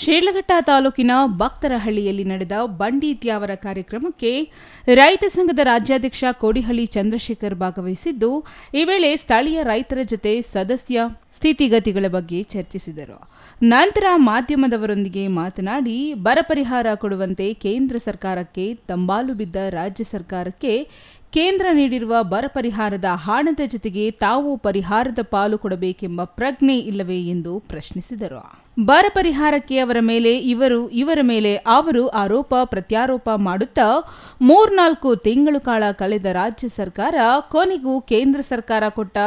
ಶಿಡ್ಲಘಟ್ಟ ತಾಲೂಕಿನ ಭಕ್ತರಹಳ್ಳಿಯಲ್ಲಿ ನಡೆದ ಬಂಡಿ ತ್ಯಾವರ ಕಾರ್ಯಕ್ರಮಕ್ಕೆ ರೈತ ಸಂಘದ ರಾಜ್ಯಾಧ್ಯಕ್ಷ ಕೋಡಿಹಳ್ಳಿ ಚಂದ್ರಶೇಖರ್ ಭಾಗವಹಿಸಿದ್ದು, ಈ ವೇಳೆ ಸ್ಥಳೀಯ ರೈತರ ಜೊತೆ ಸದಸ್ಯ ಸ್ಥಿತಿಗತಿಗಳ ಬಗ್ಗೆ ಚರ್ಚಿಸಿದರು. ನಂತರ ಮಾಧ್ಯಮದವರೊಂದಿಗೆ ಮಾತನಾಡಿ, ಬರ ಪರಿಹಾರ ಕೊಡುವಂತೆ ಕೇಂದ್ರ ಸರ್ಕಾರಕ್ಕೆ ದಂಬಾಲು ಬಿದ್ದ ರಾಜ್ಯ ಸರ್ಕಾರಕ್ಕೆ ಕೇಂದ್ರ ನೀಡಿರುವ ಬರ ಪರಿಹಾರದ ಹಣದ ಜೊತೆಗೆ ತಾವು ಪರಿಹಾರದ ಪಾಲು ಕೊಡಬೇಕೆಂಬ ಪ್ರಜ್ಞೆ ಇಲ್ಲವೇ ಎಂದು ಪ್ರಶ್ನಿಸಿದರು. ಬರ ಪರಿಹಾರಕ್ಕೆ ಇವರ ಮೇಲೆ ಅವರು ಆರೋಪ ಪ್ರತ್ಯಾರೋಪ ಮಾಡುತ್ತಾ 3-4 ತಿಂಗಳು ಕಾಲ ಕಳೆದ ರಾಜ್ಯ ಸರ್ಕಾರ ಕೊನೆಗೂ ಕೇಂದ್ರ ಸರ್ಕಾರ ಕೊಟ್ಟ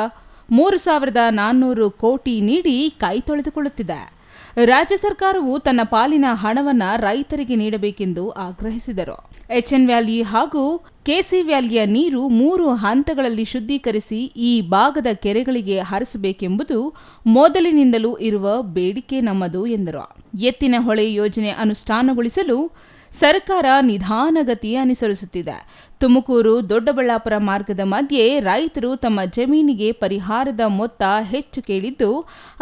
3,400 ಕೋಟಿ ನೀಡಿ ಕೈ ತೊಳೆದುಕೊಳ್ಳುತ್ತಿದೆ. ರಾಜ್ಯ ಸರ್ಕಾರವು ತನ್ನ ಪಾಲಿನ ಹಣವನ್ನು ರೈತರಿಗೆ ನೀಡಬೇಕೆಂದು ಆಗ್ರಹಿಸಿದರು. ಎಚ್ಎನ್ ವ್ಯಾಲಿ ಹಾಗೂ ಕೆಸಿ ವ್ಯಾಲಿಯ ನೀರು 3 ಹಂತಗಳಲ್ಲಿ ಶುದ್ಧೀಕರಿಸಿ ಈ ಭಾಗದ ಕೆರೆಗಳಿಗೆ ಹರಿಸಬೇಕೆಂಬುದು ಮೊದಲಿನಿಂದಲೂ ಇರುವ ಬೇಡಿಕೆ ನಮ್ಮದು ಎಂದರು. ಎತ್ತಿನ ಹೊಳೆ ಯೋಜನೆ ಅನುಷ್ಠಾನಗೊಳಿಸಲು ಸರ್ಕಾರ ನಿಧಾನಗತಿ ಅನುಸರಿಸುತ್ತಿದೆ. ತುಮಕೂರು ದೊಡ್ಡಬಳ್ಳಾಪುರ ಮಾರ್ಗದ ಮಧ್ಯೆ ರೈತರು ತಮ್ಮ ಜಮೀನಿಗೆ ಪರಿಹಾರದ ಮೊತ್ತ ಹೆಚ್ಚು ಕೇಳಿದ್ದು,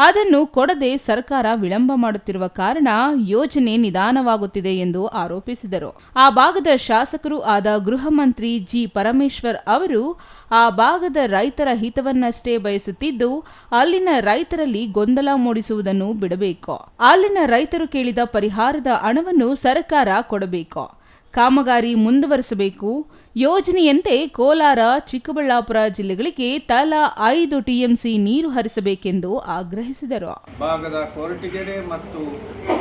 ಅದನ್ನು ಕೊಡದೆ ಸರ್ಕಾರ ವಿಳಂಬ ಮಾಡುತ್ತಿರುವ ಕಾರಣ ಯೋಜನೆ ನಿಧಾನವಾಗುತ್ತಿದೆ ಎಂದು ಆರೋಪಿಸಿದರು. ಆ ಭಾಗದ ಶಾಸಕರು ಆದ ಗೃಹ ಮಂತ್ರಿ ಜಿ ಪರಮೇಶ್ವರ್ ಅವರು ಆ ಭಾಗದ ರೈತರ ಹಿತವನ್ನಷ್ಟೇ ಬಯಸುತ್ತಿದ್ದು, ಅಲ್ಲಿನ ರೈತರಲ್ಲಿ ಗೊಂದಲ ಮೂಡಿಸುವುದನ್ನು ಬಿಡಬೇಕು. ಅಲ್ಲಿನ ರೈತರು ಕೇಳಿದ ಪರಿಹಾರದ ಹಣವನ್ನು ಸರ್ಕಾರ ಕೊಡಬೇಕು. ಕಾಮಗಾರಿ ಮುಂದುವರಿಸಬೇಕು. ಯೋಜನೆಯಂತೆ ಕೋಲಾರ, ಚಿಕ್ಕಬಳ್ಳಾಪುರ ಜಿಲ್ಲೆಗಳಿಗೆ ತಲಾ 5 ಟಿಎಂಸಿ ನೀರು ಹರಿಸಬೇಕೆಂದು ಆಗ್ರಹಿಸಿದರು. ಭಾಗದ ಕೊರಟಗೆರೆ ಮತ್ತು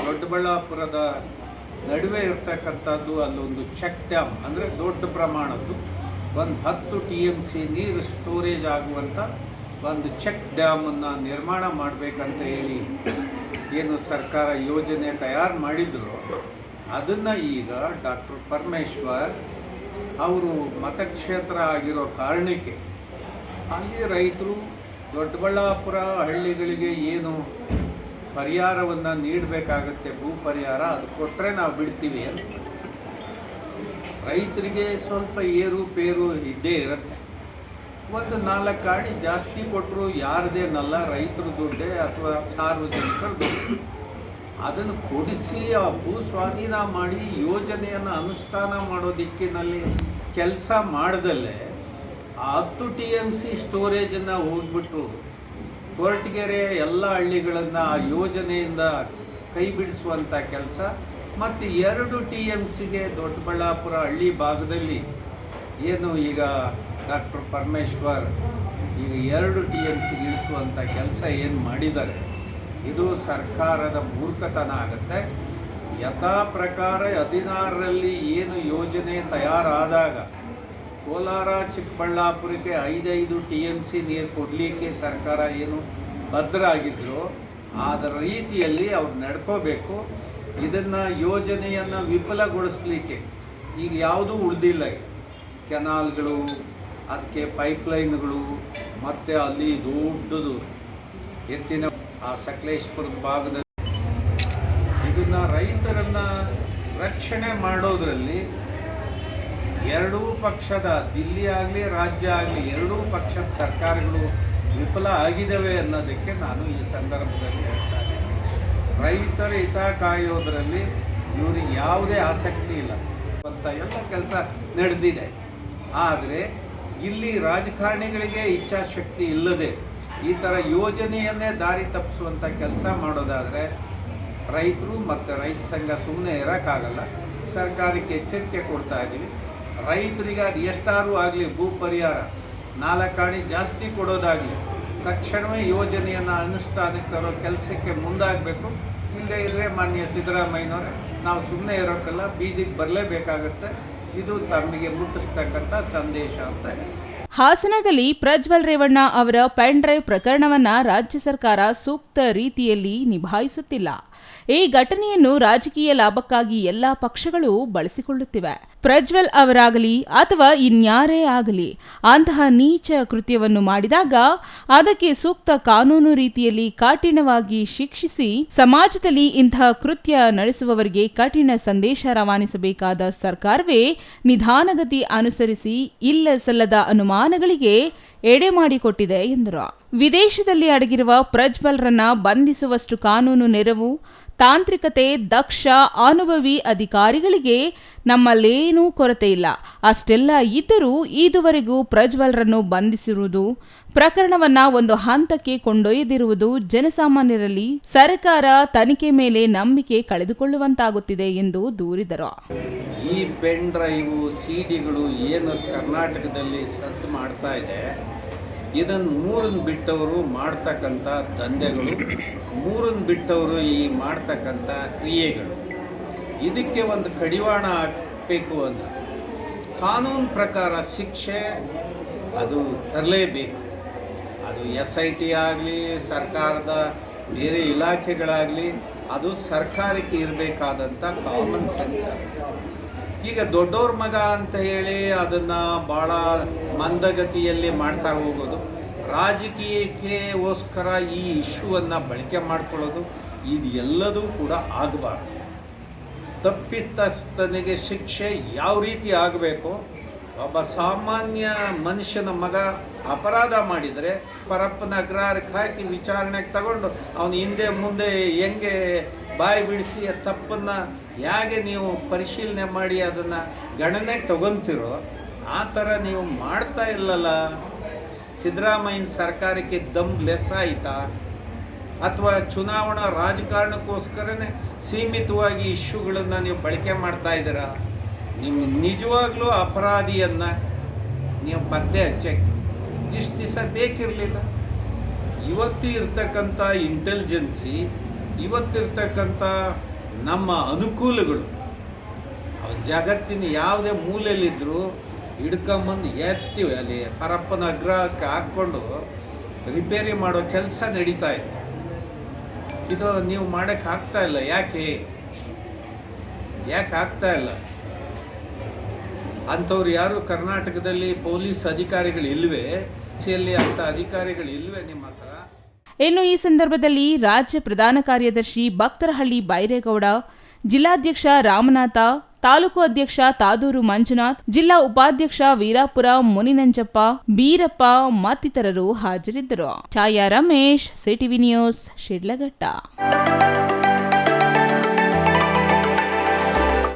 ದೊಡ್ಡಬಳ್ಳಾಪುರದ ನಡುವೆ ಇರತಕ್ಕಂಥದ್ದು ಅಲ್ಲೊಂದು ಚೆಕ್ ಡ್ಯಾಮ್, ಅಂದರೆ ದೊಡ್ಡ ಪ್ರಮಾಣದ್ದು ಒಂದು 10 ಟಿಎಂಸಿ ನೀರು ಸ್ಟೋರೇಜ್ ಆಗುವಂಥ ಒಂದು ಚೆಕ್ ಡ್ಯಾಮನ್ನು ನಿರ್ಮಾಣ ಮಾಡಬೇಕಂತ ಹೇಳಿ ಏನು ಸರ್ಕಾರ ಯೋಜನೆ ತಯಾರು ಮಾಡಿದ್ರು, ಅದನ್ನು ಈಗ ಡಾಕ್ಟರ್ ಪರಮೇಶ್ವರ್ ಅವರು ಮತಕ್ಷೇತ್ರ ಆಗಿರೋ ಕಾರಣಕ್ಕೆ ಅಲ್ಲಿ ರೈತರು ದೊಡ್ಡಬಳ್ಳಾಪುರ ಹಳ್ಳಿಗಳಿಗೆ ಏನು ಪರಿಹಾರವನ್ನು ನೀಡಬೇಕಾಗತ್ತೆ, ಭೂ ಪರಿಹಾರ, ಅದು ಕೊಟ್ಟರೆ ನಾವು ಬಿಡ್ತೀವಿ ಅಂತ ರೈತರಿಗೆ ಸ್ವಲ್ಪ ಏರುಪೇರು ಇದ್ದೇ ಇರುತ್ತೆ. ಒಂದು 4 ಕಾಣಿ ಜಾಸ್ತಿ ಕೊಟ್ಟರು ಯಾರದೇನಲ್ಲ, ರೈತರ ದುಡ್ಡೇ ಅಥವಾ ಸಾರ್ವಜನಿಕರ ದುಡ್ಡು. ಅದನ್ನು ಕೊಡಿಸಿ ಆ ಭೂ ಸ್ವಾಧೀನ ಮಾಡಿ ಯೋಜನೆಯನ್ನು ಅನುಷ್ಠಾನ ಮಾಡೋ ದಿಕ್ಕಿನಲ್ಲಿ ಕೆಲಸ ಮಾಡದಲ್ಲೇ 10 TMC ಸ್ಟೋರೇಜನ್ನು ಹೋಗ್ಬಿಟ್ಟು ಕೊರಟಗೆರೆ ಎಲ್ಲ ಹಳ್ಳಿಗಳನ್ನು ಆ ಯೋಜನೆಯಿಂದ ಕೈ ಬಿಡಿಸುವಂಥ ಕೆಲಸ, ಮತ್ತು 2 TMCಗೆ ದೊಡ್ಡಬಳ್ಳಾಪುರ ಹಳ್ಳಿ ಭಾಗದಲ್ಲಿ ಏನು ಈಗ ಡಾಕ್ಟರ್ ಪರಮೇಶ್ವರ್ ಈಗ 2 TMCಗೆ ಇಳಿಸುವಂಥ ಕೆಲಸ ಏನು ಮಾಡಿದ್ದಾರೆ, ಇದು ಸರ್ಕಾರದ ಮೂರ್ಖತನ ಆಗುತ್ತೆ. ಯಥಾ ಪ್ರಕಾರ 16ರಲ್ಲಿ ಏನು ಯೋಜನೆ ತಯಾರಾದಾಗ ಕೋಲಾರ, ಚಿಕ್ಕಬಳ್ಳಾಪುರಕ್ಕೆ 5 TMC ನೀರು ಕೊಡಲಿಕ್ಕೆ ಸರ್ಕಾರ ಏನು ಭದ್ರ ಆಗಿದ್ರು, ಅದರ ರೀತಿಯಲ್ಲಿ ಅವ್ರು ನಡ್ಕೋಬೇಕು. ಇದನ್ನು ಯೋಜನೆಯನ್ನು ವಿಫಲಗೊಳಿಸಲಿಕ್ಕೆ ಈಗ ಯಾವುದೂ ಉಳಿದಿಲ್ಲ. ಕೆನಾಲ್ಗಳು, ಅದಕ್ಕೆ ಪೈಪ್ಲೈನ್ಗಳು, ಮತ್ತು ಅಲ್ಲಿ ದೊಡ್ಡದು ಎತ್ತಿನ ಆ ಸಕಲೇಶ್ಪುರದ ಭಾಗದಲ್ಲಿ ಇದನ್ನು ರೈತರನ್ನು ರಕ್ಷಣೆ ಮಾಡೋದರಲ್ಲಿ ಎರಡೂ ಪಕ್ಷದ, ದಿಲ್ಲಿ ಆಗಲಿ ರಾಜ್ಯ ಆಗಲಿ, ಎರಡೂ ಪಕ್ಷದ ಸರ್ಕಾರಗಳು ವಿಫಲ ಆಗಿದ್ದಾವೆ ಅನ್ನೋದಕ್ಕೆ ನಾನು ಈ ಸಂದರ್ಭದಲ್ಲಿ ಹೇಳ್ತಾ ಇದ್ದೀನಿ. ರೈತರ ಹಿತ ಕಾಯೋದರಲ್ಲಿ ಇವರಿಗೆ ಯಾವುದೇ ಆಸಕ್ತಿ ಇಲ್ಲ ಅಂತ ಎಲ್ಲ ಕೆಲಸ ನಡೆದಿದೆ. ಆದರೆ ಇಲ್ಲಿ ರಾಜಕಾರಣಿಗಳಿಗೆ ಇಚ್ಛಾಶಕ್ತಿ ಇಲ್ಲದೆ ಈ ಥರ ಯೋಜನೆಯನ್ನೇ ದಾರಿ ತಪ್ಪಿಸುವಂಥ ಕೆಲಸ ಮಾಡೋದಾದರೆ ರೈತರು ಮತ್ತು ರೈತ ಸಂಘ ಸುಮ್ಮನೆ ಇರೋಕ್ಕಾಗಲ್ಲ. ಸರ್ಕಾರಕ್ಕೆ ಎಚ್ಚರಿಕೆ ಕೊಡ್ತಾ ಇದ್ದೀವಿ. ರೈತರಿಗೆ ಅದು ಎಷ್ಟಾರು ಆಗಲಿ ಭೂ ಪರಿಹಾರ 4 ಕಾಣಿ ಜಾಸ್ತಿ ಕೊಡೋದಾಗಲಿ ತಕ್ಷಣವೇ ಯೋಜನೆಯನ್ನು ಅನುಷ್ಠಾನಕ್ಕೆ ತರೋ ಕೆಲಸಕ್ಕೆ ಮುಂದಾಗಬೇಕು. ಇಲ್ಲದೇ ಇದ್ದರೆ ಮಾನ್ಯ ಸಿದ್ದರಾಮಯ್ಯನವರೇ, ನಾವು ಸುಮ್ಮನೆ ಇರೋಕ್ಕಲ್ಲ, ಬೀದಿಗೆ ಬರಲೇಬೇಕಾಗತ್ತೆ. ಇದು ತಮಗೆ ಮುಟ್ಟಿಸ್ತಕ್ಕಂಥ ಸಂದೇಶ ಅಂತ ಹೇಳಿ. ಹಾಸನದಲ್ಲಿ ಪ್ರಜ್ವಲ್ ರೇವಣ್ಣ ಅವರ ಪೆನ್ ಡ್ರೈವ್ ಪ್ರಕರಣವನ್ನು ರಾಜ್ಯ ಸರ್ಕಾರ ಸೂಕ್ತ ರೀತಿಯಲ್ಲಿ ನಿಭಾಯಿಸುತ್ತಿಲ್ಲ. ಈ ಘಟನೆಯನ್ನು ರಾಜಕೀಯ ಲಾಭಕ್ಕಾಗಿ ಎಲ್ಲಾ ಪಕ್ಷಗಳು ಬಳಸಿಕೊಳ್ಳುತ್ತಿವೆ. ಪ್ರಜ್ವಲ್ ಅವರಾಗಲಿ ಅಥವಾ ಇನ್ಯಾರೇ ಆಗಲಿ ಅಂತಹ ನೀಚ ಕೃತ್ಯವನ್ನು ಮಾಡಿದಾಗ ಅದಕ್ಕೆ ಸೂಕ್ತ ಕಾನೂನು ರೀತಿಯಲ್ಲಿ ಕಠಿಣವಾಗಿ ಶಿಕ್ಷಿಸಿ ಸಮಾಜದಲ್ಲಿ ಇಂತಹ ಕೃತ್ಯ ನಡೆಸುವವರಿಗೆ ಕಠಿಣ ಸಂದೇಶ ರವಾನಿಸಬೇಕಾದ ಸರ್ಕಾರವೇ ನಿಧಾನಗತಿ ಅನುಸರಿಸಿ ಇಲ್ಲ ಸಲ್ಲದ ಅನುಮಾನಗಳಿಗೆ ಎಡೆ ಮಾಡಿಕೊಟ್ಟಿದೆ ಎಂದರು. ವಿದೇಶದಲ್ಲಿ ಅಡಗಿರುವ ಪ್ರಜ್ವಲ್ರನ್ನ ಬಂಧಿಸುವಷ್ಟು ಕಾನೂನು ನೆರವು ತಾಂತ್ರಿಕತೆ, ದಕ್ಷ, ಅನುಭವಿ ಅಧಿಕಾರಿಗಳಿಗೆ ನಮ್ಮಲ್ಲೇನೂ ಕೊರತೆ ಇಲ್ಲ. ಅಷ್ಟೆಲ್ಲ ಇದ್ದರೂ ಇದುವರೆಗೂ ಪ್ರಜ್ವಲ್ರನ್ನು ಬಂಧಿಸಿರುವುದು, ಪ್ರಕರಣವನ್ನ ಒಂದು ಹಂತಕ್ಕೆ ಕೊಂಡೊಯ್ದಿರುವುದು ಜನಸಾಮಾನ್ಯರಲ್ಲಿ ಸರ್ಕಾರ ತನಿಖೆ ಮೇಲೆ ನಂಬಿಕೆ ಕಳೆದುಕೊಳ್ಳುವಂತಾಗುತ್ತಿದೆ ಎಂದು ದೂರಿದರು. ಈ ಪೆನ್ ಡ್ರೈವು, ಸಿಡಿಗಳು ಏನು ಕರ್ನಾಟಕದಲ್ಲಿ ಸದ್ದು ಮಾಡ್ತಾ ಇದೆ, ಇದನ್ನು ಮೂರನ್ನು ಬಿಟ್ಟವರು ಮಾಡ್ತಕ್ಕಂಥ ದಂಧೆಗಳು, ಮೂರನ್ನು ಬಿಟ್ಟವರು ಈ ಮಾಡ್ತಕ್ಕಂಥ ಕ್ರಿಯೆಗಳು, ಇದಕ್ಕೆ ಒಂದು ಕಡಿವಾಣ ಹಾಕಬೇಕು ಅಂದರೆ ಕಾನೂನು ಪ್ರಕಾರ ಶಿಕ್ಷೆ ಅದು ತರಲೇಬೇಕು. ಅದು SIT ಆಗಲಿ, ಸರ್ಕಾರದ ಬೇರೆ ಇಲಾಖೆಗಳಾಗಲಿ, ಅದು ಸರ್ಕಾರಕ್ಕೆ ಇರಬೇಕಾದಂಥ ಕಾಮನ್ ಸೆನ್ಸ್. ಈಗ ದೊಡ್ಡವ್ರ ಮಗ ಅಂತ ಹೇಳಿ ಅದನ್ನು ಭಾಳ ಮಂದಗತಿಯಲ್ಲಿ ಮಾಡ್ತಾ ಹೋಗೋದು, ರಾಜಕೀಯಕ್ಕೋಸ್ಕರ ಈ ಇಶ್ಯೂವನ್ನು ಬಳಕೆ ಮಾಡ್ಕೊಳ್ಳೋದು, ಇದು ಎಲ್ಲದೂ ಕೂಡ ಆಗಬಾರ್ದು. ತಪ್ಪಿತಸ್ಥನಿಗೆ ಶಿಕ್ಷೆ ಯಾವ ರೀತಿ ಆಗಬೇಕು, ಒಬ್ಬ ಸಾಮಾನ್ಯ ಮನುಷ್ಯನ ಮಗ ಅಪರಾಧ ಮಾಡಿದರೆ ಪರಪ್ಪನ ಅಗ್ರಹಾರಕ್ಕೆ ಹಾಕಿ ವಿಚಾರಣೆಗೆ ತಗೊಂಡು ಅವನು ಹಿಂದೆ ಮುಂದೆ ಹೆಂಗೆ ಬಾಯಿ ಬಿಡಿಸಿ ಆ ತಪ್ಪನ್ನು ಹೇಗೆ ನೀವು ಪರಿಶೀಲನೆ ಮಾಡಿ ಅದನ್ನು ಗಣನೆಗೆ ತಗೊಂತಿರೋ ಆ ಥರ ನೀವು ಮಾಡ್ತಾ ಇಲ್ಲಲ್ಲ. ಸಿದ್ದರಾಮಯ್ಯನ ಸರ್ಕಾರಕ್ಕೆ ದಮ್ ಲೆಸ್ ಆಯಿತಾ, ಅಥವಾ ಚುನಾವಣಾ ರಾಜಕಾರಣಕ್ಕೋಸ್ಕರನೇ ಸೀಮಿತವಾಗಿ ಇಶ್ಯೂಗಳನ್ನು ನೀವು ಬಳಕೆ ಮಾಡ್ತಾ ಇದ್ದೀರಾ? ನಿಮ್ಮ ನಿಜವಾಗ್ಲೂ ಅಪರಾಧಿಯನ್ನು ನೀವು ಪತ್ತೆ ಹಚ್ಚಕ್ಕೆ ಇಷ್ಟು ದಿವಸ ಬೇಕಿರಲಿಲ್ಲ. ಇವತ್ತು ಇರ್ತಕ್ಕಂಥ ಇಂಟೆಲಿಜೆನ್ಸಿ, ಇವತ್ತಿರ್ತಕ್ಕಂಥ ನಮ್ಮ ಅನುಕೂಲಗಳು ಜಗತ್ತಿನ ಯಾವುದೇ ಮೂಲೆಯಲ್ಲಿದ್ದರೂ ಹಿಡ್ಕೊಂಬಂದು ಎತ್ತೀವಿ, ಅಲ್ಲಿ ಪರಪ್ಪನ ಅಗ್ರಹಕ್ಕೆ ಹಾಕ್ಕೊಂಡು ರಿಪೇರಿ ಮಾಡೋ ಕೆಲಸ ನಡೀತಾ ಇದೆ. ಇದು ನೀವು ಮಾಡೋಕ್ಕೆ ಆಗ್ತಾ ಇಲ್ಲ. ಯಾಕೆ ಆಗ್ತಾ ಇಲ್ಲ? ಅಂಥವ್ರು ಯಾರು ಕರ್ನಾಟಕದಲ್ಲಿ ಪೊಲೀಸ್ ಅಧಿಕಾರಿಗಳು ಇಲ್ವೇ? ಅಂಥ ಅಧಿಕಾರಿಗಳು ಇಲ್ವೇ ನಿಮ್ಮ ಹತ್ರ? ಇನ್ನು ಈ ಸಂದರ್ಭದಲ್ಲಿ ರಾಜ್ಯ ಪ್ರಧಾನ ಕಾರ್ಯದರ್ಶಿ ಭಕ್ತರಹಳ್ಳಿ ಬೈರೇಗೌಡ, ಜಿಲ್ಲಾಧ್ಯಕ್ಷ ರಾಮನಾಥ, ತಾಲೂಕು ಅಧ್ಯಕ್ಷ ತಾದೂರು ಮಂಜುನಾಥ್, ಜಿಲ್ಲಾ ಉಪಾಧ್ಯಕ್ಷ ವೀರಾಪುರ ಮುನಿನಂಜಪ್ಪ, ಬೀರಪ್ಪ ಮತ್ತಿತರರು ಹಾಜರಿದ್ದರು. ಛಾಯಾ ರಮೇಶ್, ಸಿಟಿವಿ ನ್ಯೂಸ್, ಶಿಡ್ಲಘಟ್ಟ.